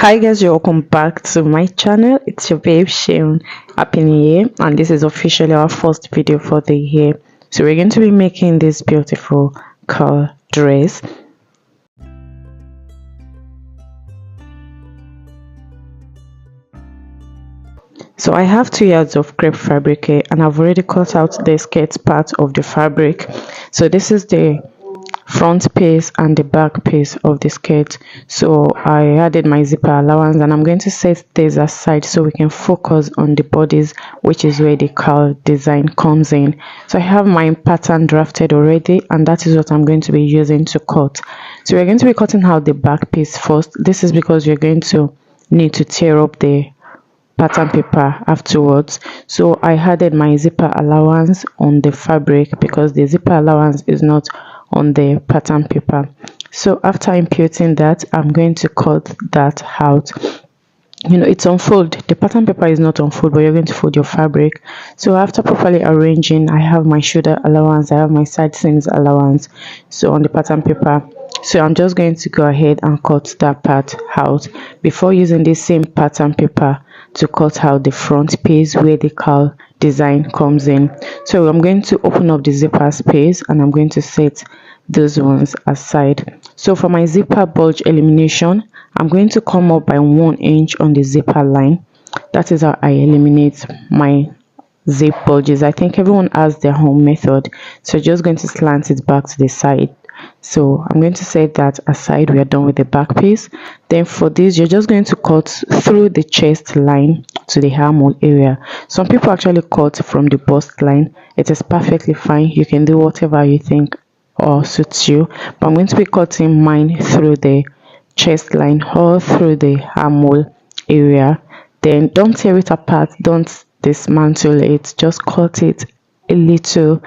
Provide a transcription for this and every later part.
Hi guys, you're welcome back to my channel. It's your babe Sharon. Happy New Year, and this is officially our first video for the year. So we're going to be making this beautiful COWL dress. So I have 2 yards of crepe fabric here, and I've already cut out the skirt part of the fabric. So this is the front piece and the back piece of the skirt. So I added my zipper allowance, and I'm going to set this aside so we can focus on the bodies, which is where the COWL design comes in. So I have my pattern drafted already, and that is what I'm going to be using to cut. So we're going to be cutting out the back piece first. This is because you're going to need to tear up the pattern paper afterwards. So I added my zipper allowance on the fabric because the zipper allowance is not on the pattern paper. So after imputing that, I'm going to cut that out. It's unfold. The pattern paper is not unfold, but you're going to fold your fabric. So after properly arranging, I have my shoulder allowance, I have my side seams allowance, so on the pattern paper. So I'm just going to go ahead and cut that part out before using the same pattern paper to cut out the front piece where the COWL design comes in. So I'm going to open up the zipper space, and I'm going to set those ones aside. So for my zipper bulge elimination, I'm going to come up by 1 inch on the zipper line. That is how I eliminate my zip bulges. I think everyone has their own method, so just going to slant it back to the side. So I'm going to set that aside. We are done with the back piece. Then for this, you're just going to cut through the chest line to the armhole area. Some people actually cut from the bust line. It is perfectly fine. You can do whatever you think or suits you, but I'm going to be cutting mine through the chest line or through the armhole area. Then don't tear it apart, don't dismantle it, just cut it a little.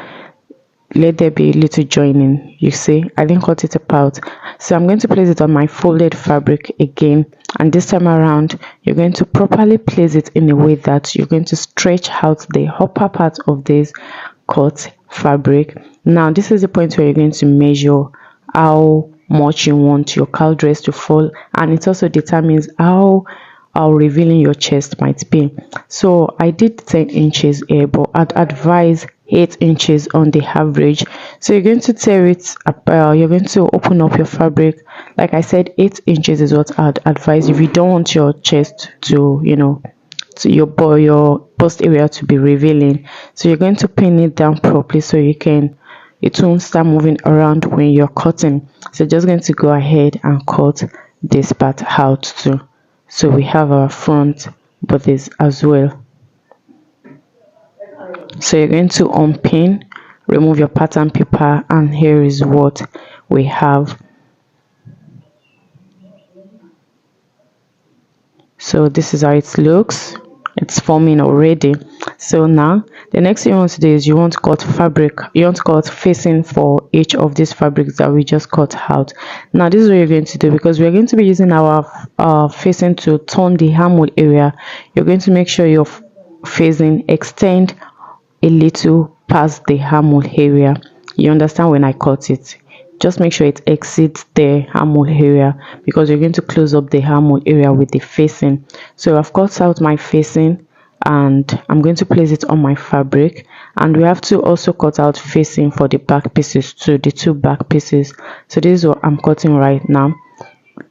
Let there be a little joining. You see, I didn't cut it apart. So I'm going to place it on my folded fabric again, and this time around you're going to properly place it in a way that you're going to stretch out the upper part of this cut fabric. Now this is the point where you're going to measure how much you want your COWL dress to fall, and it also determines how revealing your chest might be. So I did 10 inches here, but I'd advise 8 inches on the average. So you're going to tear it up, you're going to open up your fabric. Like I said, 8 inches is what I'd advise if you don't want your chest to to your bust area to be revealing. So you're going to pin it down properly so it won't start moving around when you're cutting. So just going to go ahead and cut this part out too. So we have our front bodice as well. So you're going to unpin, remove your pattern paper, and here is what we have. So this is how it looks. It's forming already. So now the next thing you want to do is you want to cut fabric. You want to cut facing for each of these fabrics that we just cut out. Now this is what you're going to do, because we're going to be using our facing to turn the armhole area. You're going to make sure your facing extend a little past the armhole area. You understand? When I cut it, just make sure it exceeds the armhole area, because you're going to close up the armhole area with the facing. So I've cut out my facing, and I'm going to place it on my fabric, and we have to also cut out facing for the back pieces too, the 2 back pieces. So this is what I'm cutting right now.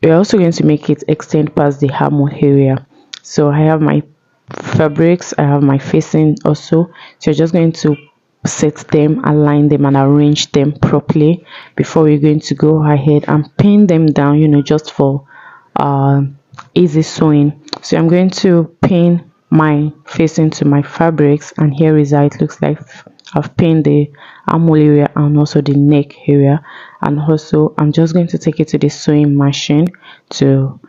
We're also going to make it extend past the armhole area. So I have my fabrics, I have my facing also. So you're just going to set them, align them, and arrange them properly before we're going to go ahead and pin them down, just for easy sewing. So I'm going to pin my facing to my fabrics, and here is how it looks like. I've pinned the armhole area and also the neck area, and also I'm just going to take it to the sewing machine to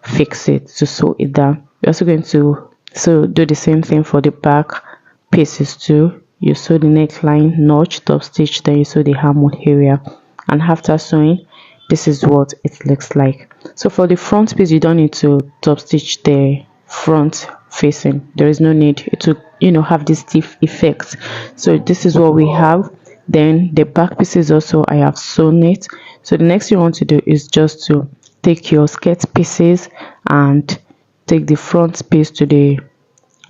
fix it, to sew it down. We're also going to do the same thing for the back pieces too. You sew the neckline, notch, top stitch, then you sew the armhole area, and after sewing, this is what it looks like. So for the front piece, you don't need to top stitch the front facing. There is no need to have this stiff effect. So this is what we have. Then the back pieces also, I have sewn it. So the next thing you want to do is just to take your skirt pieces and take the front piece to the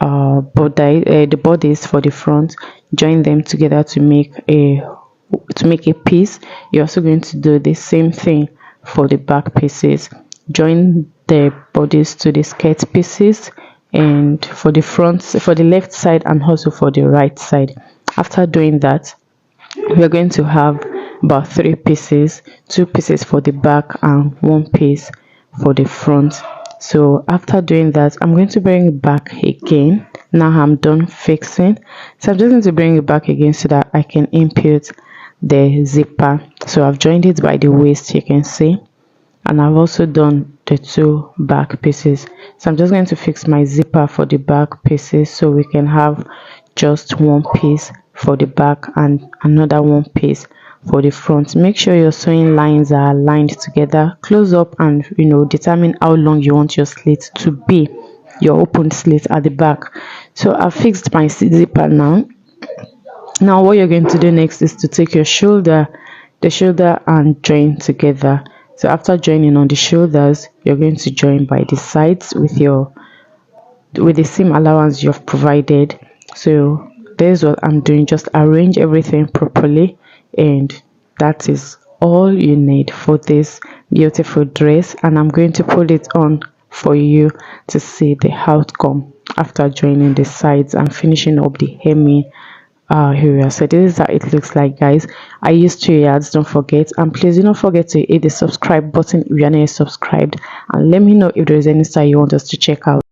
the bodies for the front, join them together to make a piece. You're also going to do the same thing for the back pieces, join the bodies to the skirt pieces, and for the front, for the left side and also for the right side. After doing that, we're going to have about 3 pieces, 2 pieces for the back and 1 piece for the front. So after doing that, I'm going to bring it back again. Now I'm done fixing, so I'm just going to bring it back again so that I can input the zipper. So I've joined it by the waist, you can see, and I've also done the 2 back pieces. So I'm just going to fix my zipper for the back pieces so we can have just 1 piece for the back and another 1 piece for the front. Make sure your sewing lines are aligned together. Close up and determine how long you want your slit to be, your open slit at the back. So I've fixed my zipper now. Now what you're going to do next is to take your the shoulder and join together. So after joining on the shoulders, you're going to join by the sides with the seam allowance you've provided. So there's what I'm doing, just arrange everything properly, and that is all you need for this beautiful dress. And I'm going to put it on for you to see the outcome after joining the sides and finishing up the hemming area. So this is how it looks like, guys. I use 2 yards, don't forget, and please do not forget to hit the subscribe button if you are not yet subscribed, and let me know if there is any style you want us to check out.